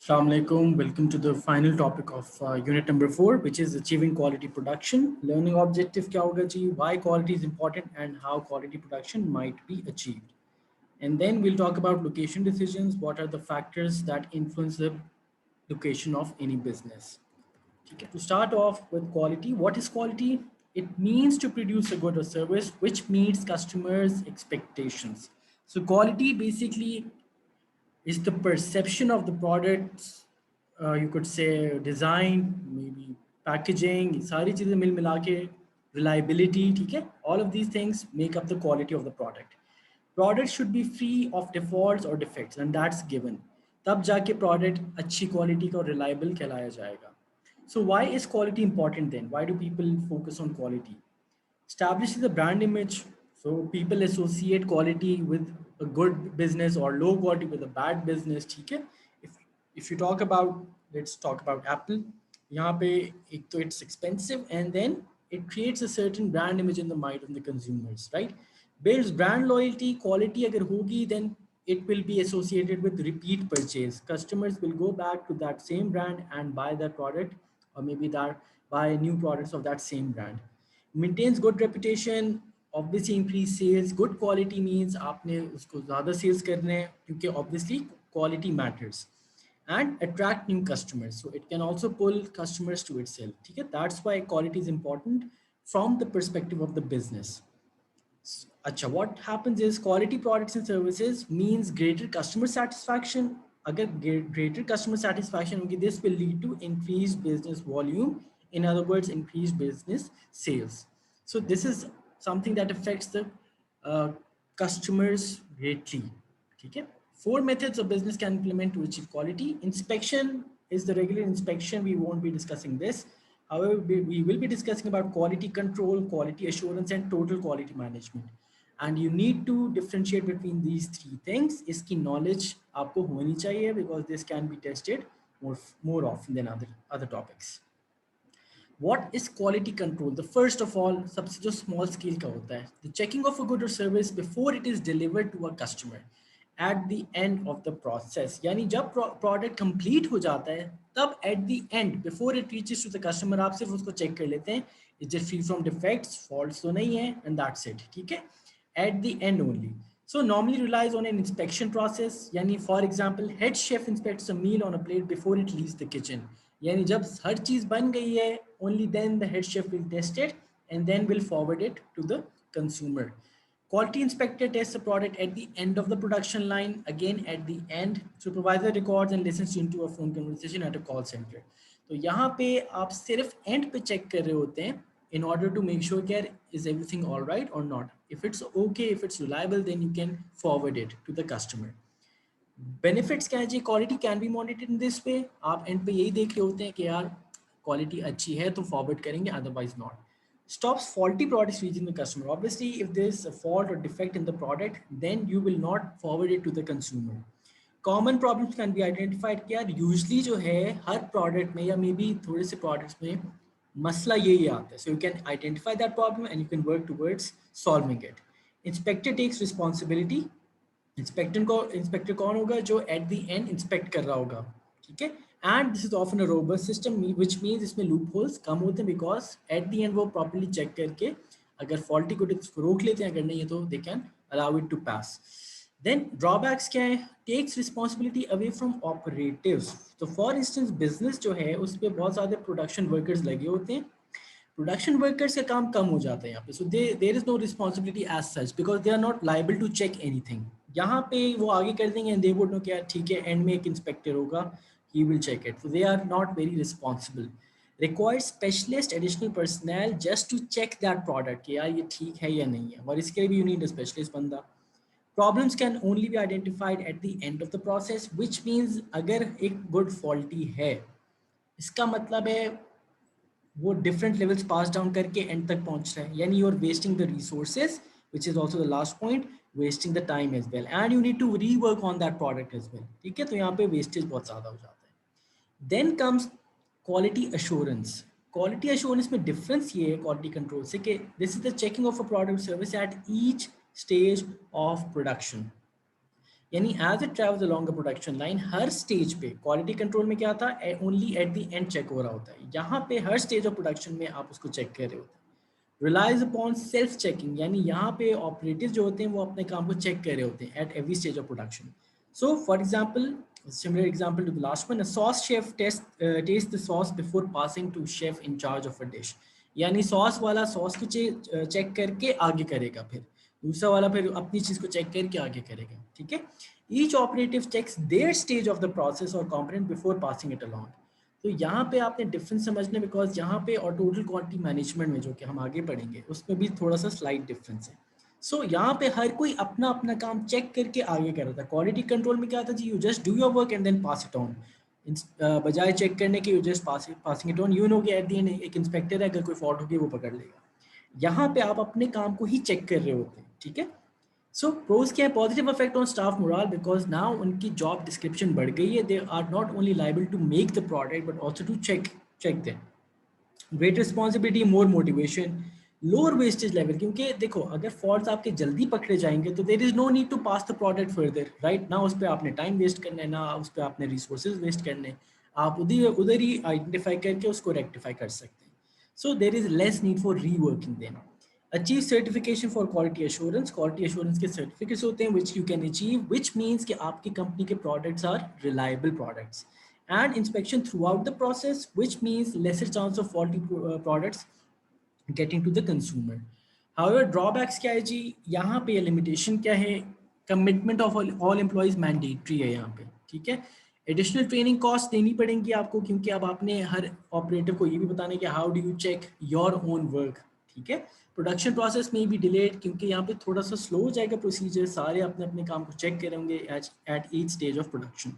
Assalamu alaikum. Welcome to the final topic of unit number 4, which is achieving quality production. Learning objective क्या होगा जी? Why quality is important and how quality production might be achieved. And then we'll talk about location decisions. What are the factors that influence the location of any business? Okay. To start off with quality, what is quality? It means to produce a good or service which meets customers' expectations. So quality basically is the perception of the products, you could say design, maybe packaging, सारी चीजें मिल मिला के reliability, ठीक है? All of these things make up the quality of the product. Product should be free of defaults or defects and that's given. तब जाके product अच्छी quality का और reliable कहलाया जाएगा. So why is quality important then? Why do people focus on quality? Establishes a brand image. So people associate quality with a good business or low quality with a bad business. ठीक है? If you talk about, let's talk about Apple. यहाँ पे एक तो it's expensive and then it creates a certain brand image in the mind of the consumers, right? Builds brand loyalty. Quality अगर होगी then it will be associated with repeat purchase. Customers will go back to that same brand and buy that product, or maybe that buy new products of that same brand. Maintains good reputation, obviously increase sales. Good quality means आपने उसको ज़्यादा sales करने हैं क्योंकि obviously quality matters. And attract new customers. So it can also pull customers to itself. ठीक है? That's why quality is important from the perspective of the business. अच्छा, what happens is quality products and services means greater customer satisfaction. अगर greater customer satisfaction होगी, this will lead to increased business volume. In other words, increased business sales. So this is something that affects the customers greatly. ठीक है? 4 methods a business can implement to achieve quality. Inspection is the regular inspection. We won't be discussing this. However, we will be discussing about quality control, quality assurance, and total quality management. And you need to differentiate between these 3 things. इसकी knowledge आपको होनी चाहिए because this can be tested more often than other topics. What is quality control? The first of all, सबसे जो small scale का होता है, the checking of a good or service before it is delivered to a customer at the end of the process. यानी जब product complete हो जाता है, तब at the end before it reaches to the customer आप सिर्फ उसको check कर लेते हैं, is it free from defects, faults तो नहीं है, and that's it. ठीक है? At the end only. So normally relies on an inspection process. यानी for example, head chef inspects a meal on a plate before it leaves the kitchen. यानी जब हर चीज बन गई है, only then the head chef will test it and then will forward it to the consumer. Quality inspector tests the product at the end of the production line. Again, at the end, supervisor records and listens into a phone conversation at a call center. तो यहाँ पे आप सिर्फ end पे check कर रहे होते हैं in order to make sure that is everything all right or not. If it's okay, if it's reliable, then you can forward it to the customer. Benefits क्या है जी? Quality can be monitored in this way. आप end पे यही देख रहे होते हैं कि यार क्वालिटी अच्छी है तो फॉरवर्ड करेंगे, otherwise not. Stops faulty products reaching the customer. Obviously, if there's a fault or defect in the product, then you will not forward it to the consumer. Common problems can be identified कि यार usually जो है हर product में या maybe थोड़े से products में मसला यही आता है. So you can identify that problem and you can work towards solving it. Inspector takes responsibility. Inspector कौन होगा? जो एट द एंड इंस्पेक्ट कर रहा होगा. ठीक है? And this is often a robust system which means इसमें लूप होल्स कम होते हैं बिकॉज एट द एंड वो प्रॉपर्ली चेक करके अगर फॉल्टी को रोक लेते हैं, अगर नहीं है तो they can allow it to pass. Then drawbacks क्या है? Takes responsibility away from operatives. तो फॉर इंस्टेंस बिजनेस जो है उस पर बहुत सारे प्रोडक्शन वर्कर्स लगे होते हैं. प्रोडक्शन वर्कर्स का काम कम हो जाता है यहाँ पे. So there is no responsibility as such because they are not liable to check anything. यहाँ पे वो आगे कर देंगे एंड दे वुड नो क्या ठीक है एंड में एक इंस्पेक्टर होगा, he will check it. So they are not very responsible. Required specialist additional personal just to check that product कि यार ये ठीक है या नहीं है, और इसके लिए भी यू नीड अ स्पेशलिस्ट बंदा. Problems can only be identified at the end of the process, which means अगर एक गुड फॉल्टी है, इसका मतलब है वो डिफरेंट लेवल्स पास डाउन करके एंड तक पहुंच रहा है. यानी you are wasting the resources, which is also the last point, wasting the time as well, and you need to rework on that product as well. ठीक है? तो यहाँ पे वेस्टेज बहुत ज़्यादा हो जाता है. Then comes quality assurance. Quality assurance में डिफरेंस ये है क्वालिटी कंट्रोल से कि this is the checking of a product service at each stage of production. यानी as it travels along the production line, हर स्टेज पे क्वालिटी कंट्रोल में क्या था, only at the end check हो रहा होता है, यहाँ पे हर स्टेज ऑफ प्रोडक्शन में आप उसको चेक कर रहे होते हैं। रिलाइज अपॉन सेल्फ चेकिंग, यानी यहाँ पे ऑपरेटिव जो होते हैं वो अपने काम को चेक कर रहे होते हैं at every stage of production. So for example, similar example to the last one, sauce chef taste the sauce before passing to chef in charge of a dish, यानी सॉस वाला सॉस को check करके आगे करेगा, फिर दूसरा वाला फिर अपनी चीज को चेक करके आगे करेगा, ठीक है। Each operative checks their stage of the process और component before passing it along. तो यहाँ पे आपने डिफरेंस समझने, बिकॉज यहाँ पे और टोटल क्वांटिटी मैनेजमेंट में जो कि हम आगे पढ़ेंगे उसमें भी थोड़ा सा स्लाइड डिफरेंस है। सो यहाँ पे हर कोई अपना अपना काम चेक करके आगे कर रहा था। क्वालिटी कंट्रोल में क्या था जी, you just do your work and then pass it on, बजाय चेक करने के you just passing it on, you know कि एट द एंड एक इंस्पेक्टर है, अगर कोई फॉल्ट होगी वो पकड़ लेगा। यहाँ पे आप अपने काम को ही चेक कर रहे होते हैं, ठीक है। सो प्रोज क्या है, positive effect on staff morale, because now उनकी जॉब डिस्क्रिप्शन बढ़ गई है, they are not only liable to make the product but also to check them. Great responsibility, more motivation, lower wastage level, क्योंकि देखो अगर faults आपके जल्दी पकड़े जाएंगे तो there is no need to pass the product further, right ना उस पर आपने टाइम वेस्ट करना है, ना उस पर आपने रिसोर्सेज वेस्ट करने हैं, आप उधर उधर ही आइडेंटिफाई करके उसको रेक्टिफाई कर सकते हैं। So there is less need for reworking them. Achieve certification for quality assurance, quality assurance के सर्टिफिकेट्स होते हैं which you can achieve, which means कि आपकी कंपनी के products are reliable products. And inspection throughout the process, which means lesser chance of faulty products getting to the consumer. However, drawbacks क्या है जी, यहाँ पे limitation क्या है, commitment of all employees mandatory है यहाँ पे, ठीक है। एडिशनल ट्रेनिंग कॉस्ट देनी पड़ेंगी आपको, क्योंकि अब आपने हर ऑपरेटर को ये भी बताना है कि how do you check your own work, ठीक है। प्रोडक्शन प्रोसेस में भी डिलेड, क्योंकि यहाँ पे थोड़ा सा स्लो हो जाएगा प्रोसीजर, सारे अपने अपने काम को चेक करेंगे at each stage of production.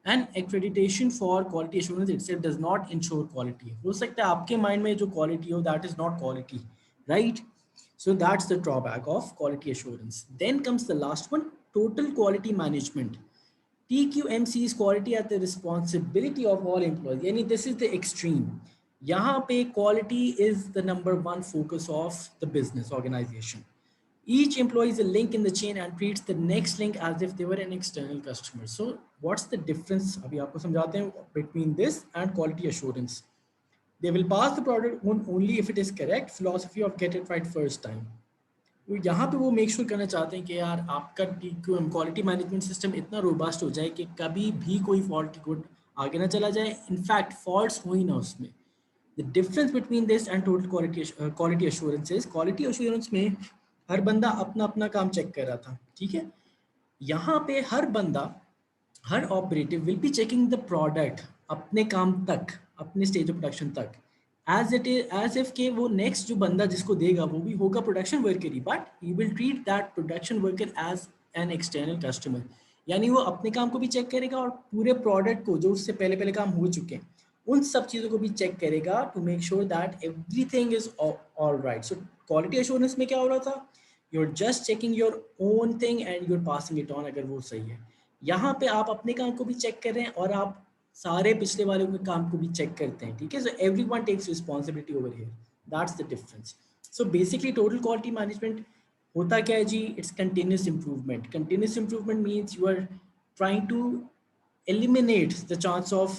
And accreditation for quality assurance itself does not ensure quality, हो सकता है आपके माइंड में जो क्वालिटी हो that is not quality, right. So that's the drawback of quality assurance. Then comes the last one, total quality management. TQMC is quality at the responsibility of all employees. Yani this is the extreme. यहाँ पे quality is the number one focus of the business organization. Each employee is a link in the chain and treats the next link as if they were an external customer. So what's the difference? अभी आपको समझाते हैं between this and quality assurance. They will pass the product on only if it is correct. Philosophy of get it right first time. तो यहाँ पे वो make sure करना चाहते हैं कि यार आपका क्वालिटी मैनेजमेंट सिस्टम इतना रोबस्ट हो जाए कि कभी भी कोई फॉल्ट कोड आगे ना चला जाए, इनफैक्ट फॉल्ट्स हो ही ना उसमें। The difference between this and total quality assurance is, quality assurance में हर बंदा अपना अपना काम चेक कर रहा था, ठीक है। यहाँ पे हर बंदा, हर operative will be checking the product अपने काम तक, अपने स्टेज ऑफ प्रोडक्शन तक, as it is as if के वो नेक्स्ट जो बंदा जिसको देगा वो भी होगा प्रोडक्शन वर्कर ही, but he will treat that production worker as an external customer. यानी वो अपने काम को भी चेक करेगा और पूरे प्रोडक्ट को जो उससे पहले पहले काम हो चुके हैं उन सब चीज़ों को भी चेक करेगा to make sure that everything is all right. So quality assurance में क्या हो रहा था, you're just checking your own thing and you're passing it on अगर वो सही है। यहाँ पे आप अपने काम को भी चेक कर रहे हैं और आप सारे पिछले वालों के काम को भी चेक करते हैं, ठीक है। So everyone takes responsibility over here, that's the difference. So basically total quality management होता क्या है जी, it's continuous improvement. Continuous improvement means you are trying to eliminate the chance of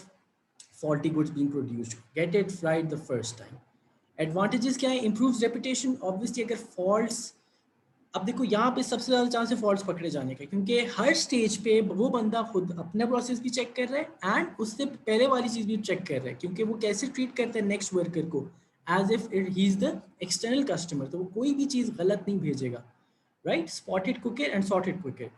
faulty goods being produced, get it right the first time. Advantages क्या है, improves reputation, obviously अगर faults, अब देखो यहाँ पे सबसे ज्यादा चांस है फॉल्ट्स पकड़े जाने का, क्योंकि हर स्टेज पे वो बंदा खुद अपना प्रोसेस भी चेक कर रहा है एंड उससे पहले वाली चीज भी चेक कर रहा है, क्योंकि वो कैसे ट्रीट करता है नेक्स्ट वर्कर को as if he is the external customer, तो वो कोई भी चीज गलत नहीं भेजेगा, right. Spotted quicker and sorted quicker.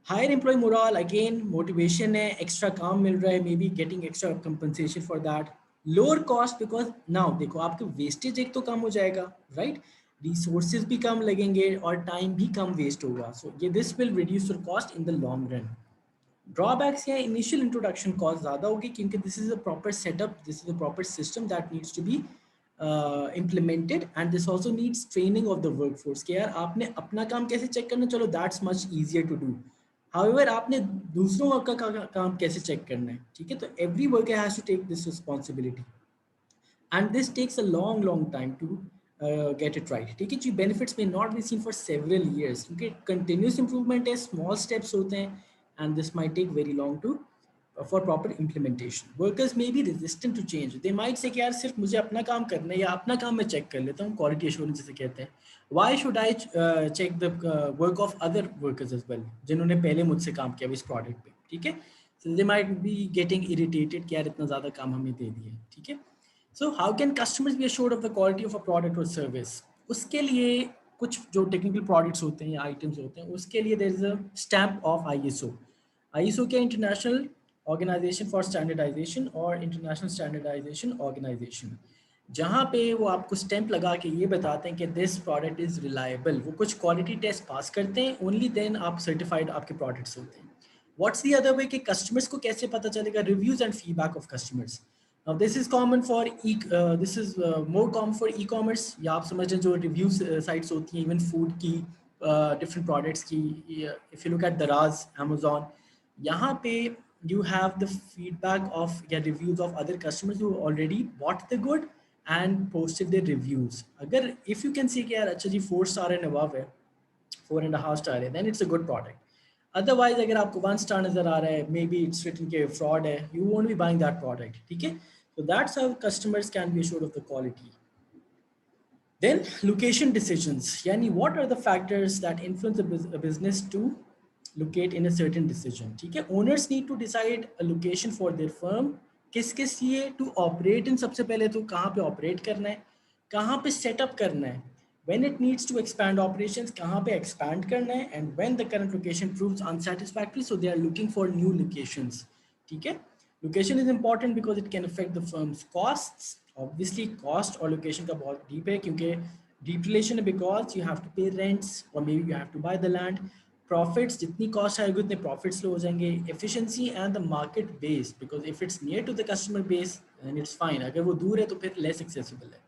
Higher employee morale, again motivation है, एक्स्ट्रा काम मिल रहा है, maybe getting extra compensation for that. Lower cost, because now देखो आपके वेस्टेज एक तो कम हो जाएगा, राइट, रिसोर्सेज भी कम लगेंगे और टाइम भी कम वेस्ट होगा। सो ये this will reduce your cost in the long run. Drawbacks हैं, इनिशियल इंट्रोडक्शन कॉस्ट ज़्यादा होगी, क्योंकि this is a proper setup, this is a proper system that needs to be implemented, and this also needs training of the workforce कि यार आपने अपना काम कैसे चेक करना, चलो that's much easier to do, however आपने दूसरों का काम कैसे चेक करना है, ठीक है। तो every worker has to take this responsibility and this takes a long time to get it right, ठीक है जी। benefits may not be seen for several years क्योंकि continuous improvement है, small steps होते हैं and this might take very long to for proper implementation. Workers may be resistant to change. They might say कि यार सिर्फ मुझे अपना काम करना है या अपना काम मैं चेक कर लेता हूँ, quality assurance जिसे कहते हैं. Why should I check the work of other workers as well, जिन्होंने पहले मुझसे काम किया इस प्रोडक्ट पे, ठीक है? So they might be getting irritated कि यार इतना ज़्यादा काम हमें दे दिए, ठीक है? So how can customers be assured of the quality of a product or service? उसके लिए कुछ जो टेक्निकल प्रोडक्ट्स होते हैं या आइटम्स होते हैं, उसके लिए there is a stamp of ISO. ISO क्या, इंटरनेशनल ऑर्गेनाइजेशन फॉर स्टैंडर्डाइजेशन और इंटरनेशनल स्टैंडर्डाइजेशन ऑर्गेनाइजेशन, जहाँ पे वो आपको स्टैंप लगा के ये बताते हैं कि दिस प्रोडक्ट इज़ रिलायबल. वो कुछ क्वालिटी टेस्ट पास करते हैं, ओनली देन आप सर्टिफाइड आपके प्रोडक्ट्स होते हैं. व्हाट्स द अदर वे कि कस्टमर्स को कैसे पता चलेगा? Reviews and feedback of customers. Now this is common for this is more common for e-commerce. या आप समझ लें जो रिव्यू साइट्स होती हैं, इवन फूड की, डिफरेंट प्रोडक्ट्स की. इफ यू लुक एट दराज, अमेजोन, यहाँ पे you have the feedback of reviews of other customers who already bought the good and posted their reviews. अगर if you can see कि यार अच्छा जी 4 star and above है, 4.5 star है, then it's a good product. Otherwise अगर आपको 1 star नजर आ रहा है, मे बी इट्स रिटन के फ्रॉड है, you won't be buying that product, ठीक है? So that's how customers can be assured of the quality. Then location decisions, yani what are the factors that influence a business to locate in a certain decision, ठीक है? Owners need to decide a location for their firm. किस लिए to operate in, सबसे पहले तो कहाँ पे operate करना है, कहाँ पे setup करना है, when it needs to expand operations, कहाँ पे expand करना है, and when the current location proves unsatisfactory, so they are looking for new locations, ठीक है? Location is important because it can affect the firm's costs. Obviously, cost और location का बहुत deep है, क्योंकि deep relation है because you have to pay rents or maybe you have to buy the land. Profits, जितनी cost आएगी उतने profits low हो जाएंगे. Efficiency and the market base, because if it's near to the customer base, then it's fine. अगर वो दूर है तो फिर less accessible है.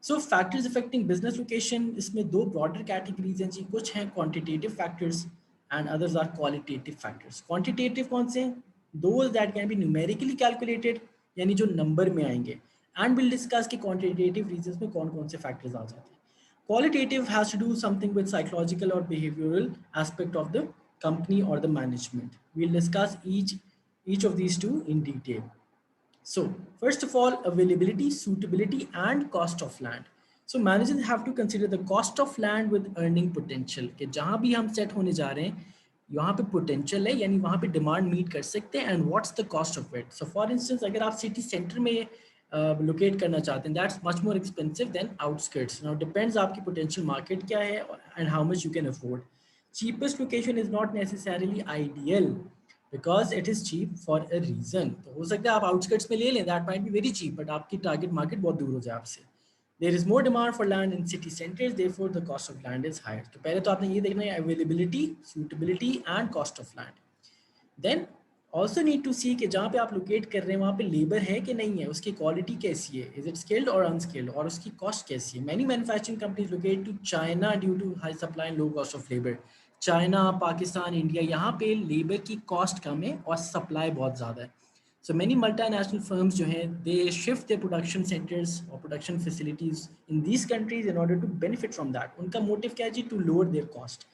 So factors affecting business location, इसमें दो broader categories हैं जी. कुछ हैं quantitative factors and others are qualitative factors. Quantitative कौन से हैं? Those that can be numerically calculated, यानी जो number में आएंगे. And we'll discuss कि quantitative reasons में कौन कौन से factors आ जाते हैं. Qualitative has to do something with psychological or behavioral aspect of the company or the management. We'll discuss each of these two in detail. So first of all, availability, suitability, and cost of land. So managers have to consider the cost of land with earning potential. कि जहाँ भी हम set होने जा रहे हैं, यहाँ पे potential है, यानी वहाँ पे demand meet कर सकते हैं, and what's the cost of it. So for instance, अगर आप city center में locate करना चाहते हैं, that's much more expensive than outskirts. Now depends आपकी potential market क्या है and how much you can afford. Cheapest location is not necessarily ideal, because it is cheap for a reason. तो हो सकता है आप आउटस्कर्ट्स में ले लें, that might be very cheap, but आपकी टारगेट मार्केट बहुत दूर हो जाए आपसे. There is more demand for land in city centers, therefore the cost of land is higher. तो पहले तो आपने ये देखना है availability, suitability and cost of land. Then also need to see कि जहाँ पे आप लोकेट कर रहे हैं वहाँ पे लेबर है कि नहीं है, उसकी क्वालिटी कैसी है, इज इट स्किल्ड और अनस्किल्ड, और उसकी कॉस्ट कैसी है. Many manufacturing companies locate to China due to high supply and low cost of labour. China, Pakistan, India, यहाँ पे लेबर की कॉस्ट कम है और सप्लाई बहुत ज़्यादा है. So many multinational firms जो हैं, they shift their production centers or production facilities in these countries in order to benefit from that. उनका motive क्या है जी? To lower their cost.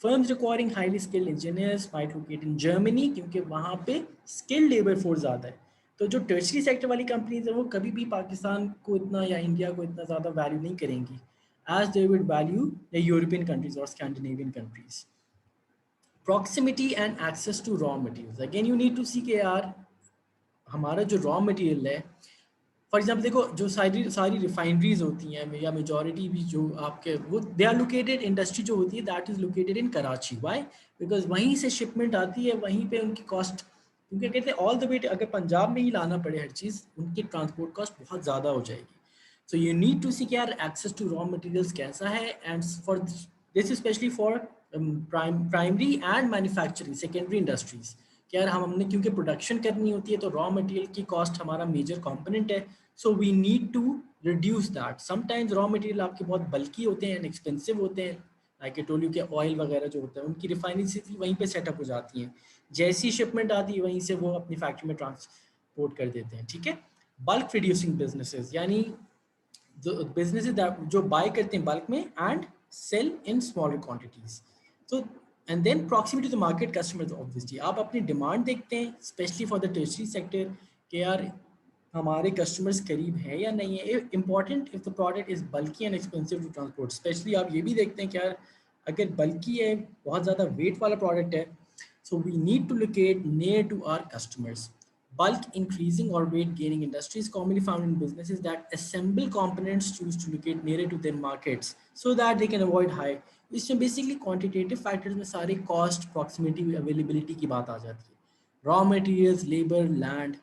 Firms requiring highly skilled engineers might locate in Germany, क्योंकि वहाँ पे skilled labor force ज़्यादा है. तो जो टर्शरी सेक्टर वाली कंपनीज है वो कभी भी पाकिस्तान को इतना या इंडिया को इतना ज़्यादा वैल्यू नहीं करेंगी, as they would value the European countries or Scandinavian countries. Proximity and access to raw materials. Again, you need to see कि यार हमारा जो रॉ मटेरियल है, फॉर एग्जाम्पल देखो जो सारी सारी रिफाइनरीज होती हैं या मेजॉरिटी भी जो आपके वो दे आर लोकेटेड, इंडस्ट्री जो होती है that is located in Karachi. Why? Because वहीं से शिपमेंट आती है, वहीं पे उनकी कॉस्ट, क्योंकि कहते हैं ऑल द वे अगर पंजाब में ही लाना पड़े हर चीज़, उनकी ट्रांसपोर्ट कॉस्ट बहुत ज़्यादा हो जाएगी. So you need to see कि यार एक्सेस टू रॉ मटेरियल्स कैसा है, and for this specially for primary and manufacturing secondary industries. कि यार हमने क्योंकि प्रोडक्शन करनी होती है तो रॉ मटेरियल की कॉस्ट हमारा मेजर कंपोनेंट है. So we need to reduce that. Sometimes raw material आपके बहुत बल्की होते हैं एंड एक्सपेंसिव होते हैं, लाइक आई टोल्ड यू के ऑयल वगैरह जो होता है उनकी रिफाइनरी से वहीं पे सेटअप हो जाती हैं, जैसी शिपमेंट आती है वहीं से वो अपनी फैक्ट्री में ट्रांसपोर्ट कर देते हैं. ठीक है. बल्क प्रोड्यूसिंग बिजनेसेस, यानी बिजनेसेस जो बाय करते हैं बल्क में and sell in smaller quantities. तो and then proximity to the market customers obviously आप अपनी डिमांड देखते हैं specially for the tertiary sector कि यार हमारे कस्टमर्स करीब हैं या नहीं है important if the product is bulky and expensive to transport specially आप ये भी देखते हैं कि यार अगर बल्की है बहुत ज़्यादा वेट वाला प्रोडक्ट है so we need to locate near to our customers. Bulk increasing or weight gaining industries commonly found in businesses that assemble components choose to locate nearer to their markets so that they can avoid high. इसमें basically quantitative factors में सारे cost proximity availability की बात आ जाती है raw materials labour land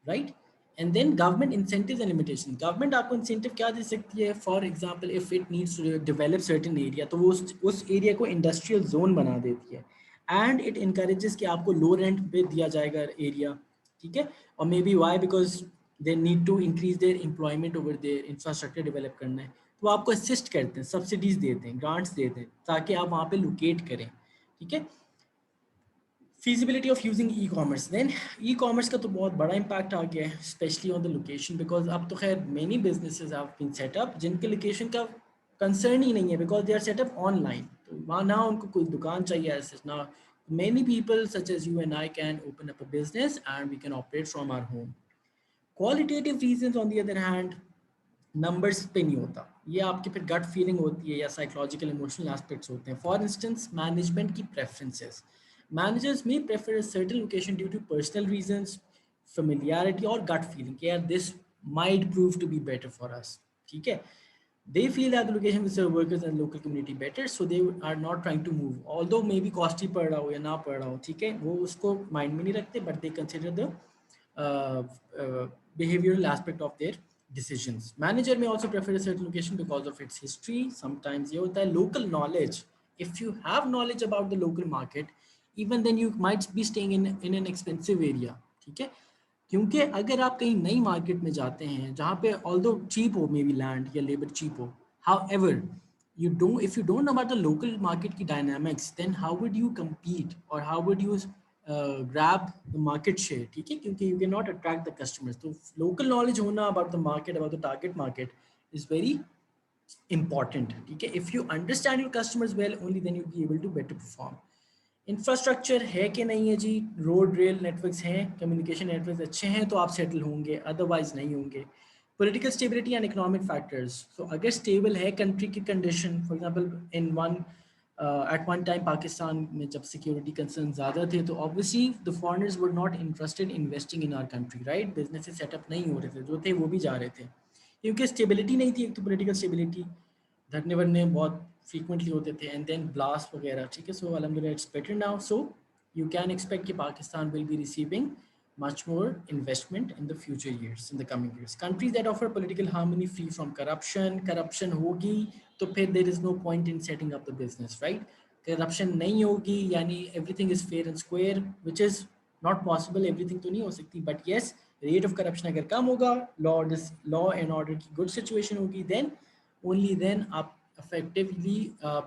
right and then government incentives and limitation government आपको incentive क्या दे सकती है for example if it needs to develop certain area तो वो उस एरिया को इंडस्ट्रियल जोन बना देती है एंड इट इनकरेजेस कि आपको लो रेंट पे दिया जाएगा एरिया ठीक है और maybe why because they need to increase their employment over their infrastructure develop करना है तो वो आपको असिस्ट करते हैं सब्सिडीज देते हैं ग्रांट्स देते हैं ताकि आप वहाँ पे लोकेट करें ठीक है feasibility of using e-commerce then e-commerce का तो बहुत बड़ा impact आ गया है especially on the location because अब तो खैर many businesses have been set up जिनके location का concern ही नहीं है because they are set up online तो वहाँ ना उनको कोई दुकान चाहिए ऐसे ना many people such as you and I can open up a business and we can operate from our home qualitative reasons on the other hand numbers पे नहीं होता ये आपकी फिर गट फीलिंग होती है या साइकोलॉजिकल इमोशनल एस्पेक्ट्स होते हैं फॉर इंस्टेंस मैनेजमेंट की प्रेफरेंसेस मैनेजर्स में prefer a certain location due to personal reasons familiarity और गट फीलिंग कि यार this might prove to be better for us ठीक है they feel that the location will serve workers and local community better so they are not trying to move although maybe costly पड़ रहा हो या ना पड़ रहा हो ठीक है वो उसको माइंड में नहीं रखते but they consider the behavioral aspect of their decisions. Manager may also prefer a certain location because of its history. Sometimes ये होता है local knowledge. If you have knowledge about the local market, even then you might be staying in an expensive area. ठीक है क्योंकि अगर आप कहीं नई मार्केट में जाते हैं जहाँ पे ऑल्दो चीप हो मे बी लैंड या लेबर चीप हो however you don't if you don't know about the local market की dynamics then how would you compete or how would you grab the market share ठीक है क्योंकि you cannot attract the customers तो local knowledge होना about the market about the target market is very important ठीक है if you understand your customers well only then you'll be able to better perform infrastructure है कि नहीं है जी road rail networks हैं कम्युनिकेशन नेटवर्क्स अच्छे हैं तो आप सेटल होंगे अदरवाइज नहीं होंगे political stability and economic factors so अगर स्टेबल है कंट्री की condition for example in one at one time Pakistan में जब सिक्योरिटी कंसर्न ज़्यादा थे तो obviously the foreigners were not interested investing in our country right business setup नहीं हो रहे थे जो थे वो भी जा रहे थे क्योंकि स्टेबिलिटी नहीं थी एक तो पॉलिटिकल स्टेबिलिटी धरने वरने बहुत frequently होते थे and then blast वगैरह ठीक है so alhamdulillah it's better now so you can expect कि Pakistan will be receiving much more investment in the future years in the coming years countries that offer political harmony free from corruption होगी तो फिर there is no point in setting up the business right corruption नहीं होगी यानी everything is fair and square which is not possible everything तो नहीं हो सकती but yes rate of corruption अगर कम होगा law and order की good situation होगी then only then आप effectively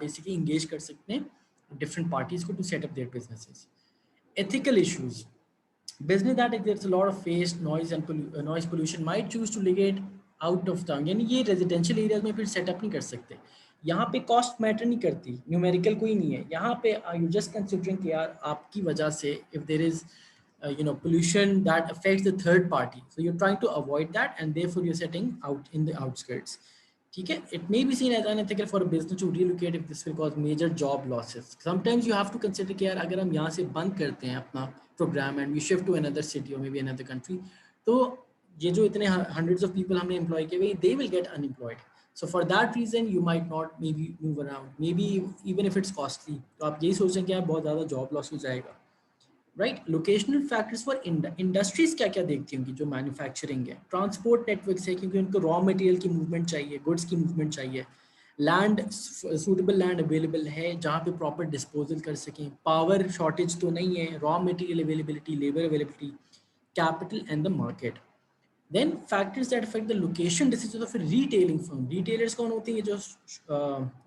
basically engage कर सकते हैं different parties को to set up their businesses. Ethical issues. Business that exerts a lot of waste, noise and noise pollution might choose to locate out of town. यानी ये residential areas में फिर setup नहीं कर सकते. यहाँ पे cost matter नहीं करती, numerical कोई नहीं है. यहाँ पे you just considering कि यार आपकी वजह से if there is pollution that affects the third party, so you're trying to avoid that and therefore you're setting out in the outskirts. ठीक है it may be seen as unethical for a business to relocate if this will cause major job losses sometimes you have to consider कि यार अगर हम यहाँ से बंद करते हैं अपना programme and we shift to another city और मे बी अनदर कंट्री तो ये जो इतने हंड्रेड्स ऑफ पीपल हमने एम्प्लॉय किए हुए they will get unemployed so for that reason you might not maybe move around maybe even if it's costly तो आप यही सोच रहे हैं कि यार बहुत ज़्यादा जॉब लॉस हो जाएगा right locational factors for industries क्या क्या देखती होंगी जो मैन्युफैक्चरिंग है ट्रांसपोर्ट नेटवर्क्स है क्योंकि उनको रॉ मटेरियल की मूवमेंट चाहिए गुड्स की मूवमेंट चाहिए लैंड सूटेबल लैंड अवेलेबल है जहाँ पे प्रॉपर डिस्पोजल कर सकें पावर शॉर्टेज तो नहीं है raw material availability labour availability capital and the market then factors that affect the location decision of retailing firm retailers कौन होते हैं जो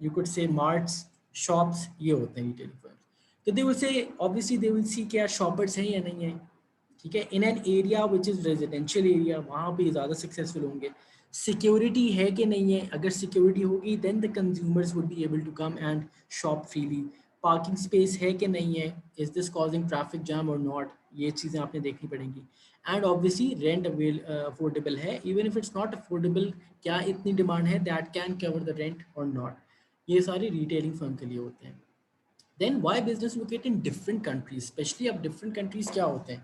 you could say marts shops ये होते हैं रिटेलिंग फर्म तो they will say obviously they will see क्या shoppers हैं या नहीं है ठीक है in an area which is residential area वहाँ पे ज़्यादा सक्सेसफुल होंगे सिक्योरिटी है कि नहीं है अगर सिक्योरिटी होगी then the consumers would be able to come and shop freely parking space है कि नहीं है, is this causing traffic jam और नॉट, ये चीज़ें आपने देखनी पड़ेंगी। एंड ऑब्वियसली रेंट अफोर्डेबल है, even if it's not affordable, क्या इतनी डिमांड है that can cover the rent और नॉट, ये सारी रिटेलिंग फर्म के लिए होते हैं। Then why business locate in different countries, specially अब डिफरेंट कंट्रीज क्या होते हैं,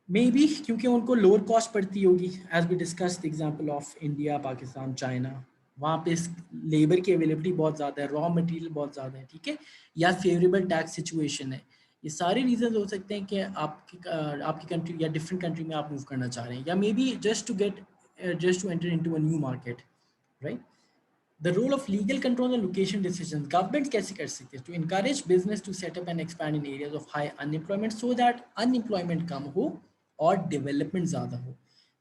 मे बी क्योंकि उनको लोअर कॉस्ट पड़ती होगी, as we discuss the example of India, Pakistan, China, वहाँ पे लेबर की अवेलेबिलिटी बहुत ज़्यादा है, रॉ मटेरियल बहुत ज़्यादा है, ठीक है, या फेवरेबल टैक्स सिचुएशन है। ये सारे रीजन हो सकते हैं कि आपकी कंट्री या डिफरेंट कंट्री में आप मूव करना चाह रहे हैं, या maybe just to enter into a new market, right. The role of legal control and location decisions. Government कैसे कर सकते हैं? To encourage business to set up and expand in areas of high unemployment so that unemployment कम हो और development ज़्यादा हो.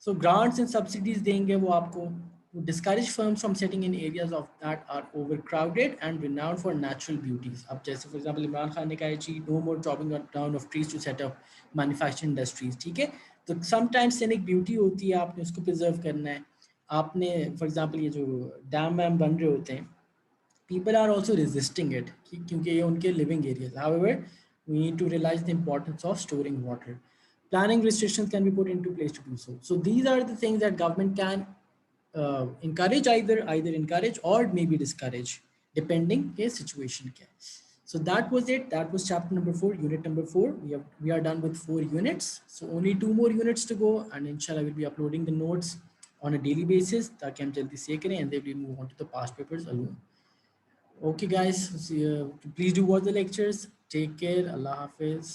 So grants and subsidies देंगे वो आपको. To discourage firms from setting in areas of that are overcrowded and renowned for natural beauties. अब जैसे for example Imran Khan ने कहा है जी no more chopping down of trees to set up manufacturing industries. ठीक है? तो sometimes scenic beauty होती है, आपने उसको preserve करना है. आपने फॉर एग्जांपल ये जो डैम वैम बन रहे होते हैं, people are also resisting it क्योंकि ये उनके living areas. However, we need to realize the importance of storing water. Planning restrictions can be put into place to do so. So these are the things that government can encourage, either encourage or maybe discourage depending के situation क्या है. So that was it. That was chapter number 4, unit number 4. We are done with 4 units. So only 2 more units to go, and inshallah we'll be uploading the notes on a daily basis ताकि हम जल्दी से करें, and then we move on to the past papers alone. Okay guys, please do watch the lectures. Take care. Allah Hafiz.